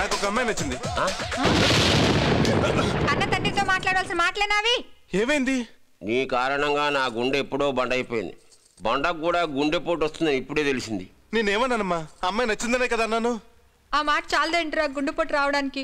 నాకు ఒక అమ్మాయి నచ్చింది. అన్న తండ్రితో మాట్లాడాల్సిన మాటలేనావి? ఏమైంది? నీ కారణంగా నా గుండె ఎప్పుడో బండ అయిపోయింది. బండకు కూడా గుండెపోటు వస్తుందని ఇప్పుడే తెలిసింది. నేనేమన్నానమ్మా? అమ్మాయి నచ్చిందనే కదా అన్నాను. ఆ మాట చాలదేంటిరా గుండెపోటు రావడానికి?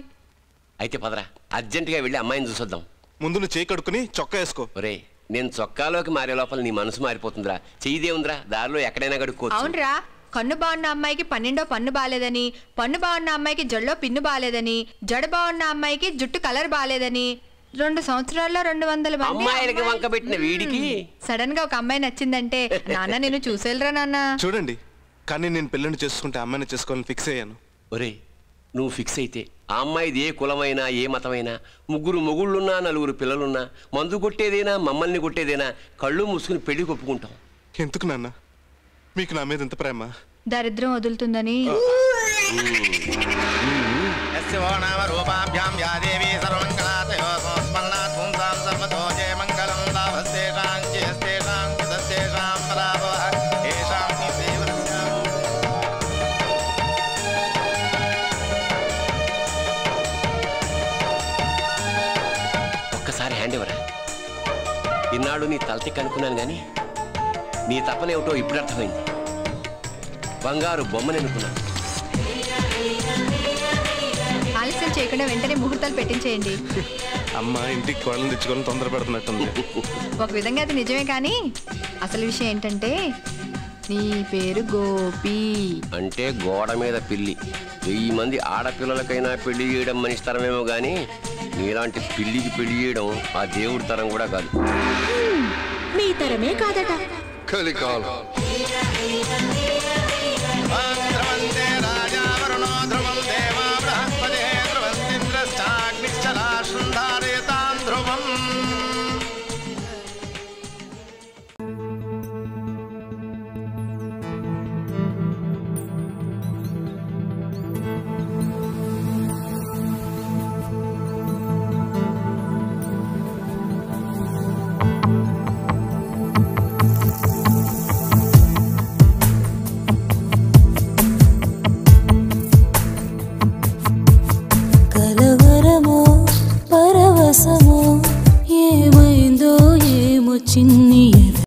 అయితే పదరా, అర్జెంటుగా వెళ్ళి అమ్మాయిని చూసొద్దాం. ముందు నువ్వు చేయి కడుక్కుని చొక్కా వేసుకో. ఒరే, నేను చొక్కాలోకి మారే లోపల నీ మనసు మారిపోతుందిరా. చెయ్యిదే ఉందిరా, దారిలో ఎక్కడైనా కడుక్కోవచ్చు. అవునరా, కన్ను బాగున్న అమ్మాయికి 12వ పన్ను బాలేదని, పన్ను బాగున్న అమ్మాయికి జడలో పిన్ను బాలేదని, జడ బాగున్న అమ్మాయికి జుట్టు కలర్ బాలేదని 2 సంవత్సరాల్లో 200 అమ్మాయిలకి వంక పెట్టిన వీడికి సడన్ గా ఒక అమ్మాయి నచ్చిందంటే నాన్న నేను చూసేలరా నాన్న. చూడండి, కానీ నేను పెళ్ళిని చేసుకుంటే అమ్మాయిని చేసుకోవాలని ఫిక్స్ అయ్యాను. ఒరే, నువ్వు ఫిక్స్ అయితే ఆ అమ్మాయిది ఏ కులమైనా ఏ మతమైనా, 3 మొగుళ్ళున్నా 4 పిల్లలున్నా, మందు కొట్టేదేనా మమ్మల్ని కొట్టేదేనా, కళ్ళు మూసుకుని పెళ్లి కొప్పుకుంటాం. ఎందుకు నాన్న మీకు నా మీద ఎంత ప్రేమ? దరిద్రం వదులుతుందని. ఒక్కసారి హ్యాండ్ ఇవ్వరా. ఇన్నాళ్ళు నీ తలతికి అనుకున్నాను కానీ నీ తప్పనేమిటో ఇప్పుడు అర్థమైంది. బంగారు బొమ్మని అనుకున్నాను. ఆలస్యం చేయకుండా వెంటనే ముహూర్తాలు పెట్టించేయండి. అమ్మ ఇంటికి కోళ్ళని తెచ్చుకోవాలని తొందర పెడుతున్నట్టుంది. ఒక విధంగా అది నిజమే, కానీ అసలు విషయం ఏంటంటే నీ పేరు గోపి. అంటే గోడ మీద పిల్లి. 1000 మంది ఆడపిల్లలకైనా పెళ్లి చేయడం మనిషి తరమేమో కానీ నీలాంటి పిల్లికి పెళ్లి చేయడం ఆ దేవుడి తరం కూడా కాదు. మీ తరమే కాదట. కలికాలం ఏమైందో ఏమొచ్చింది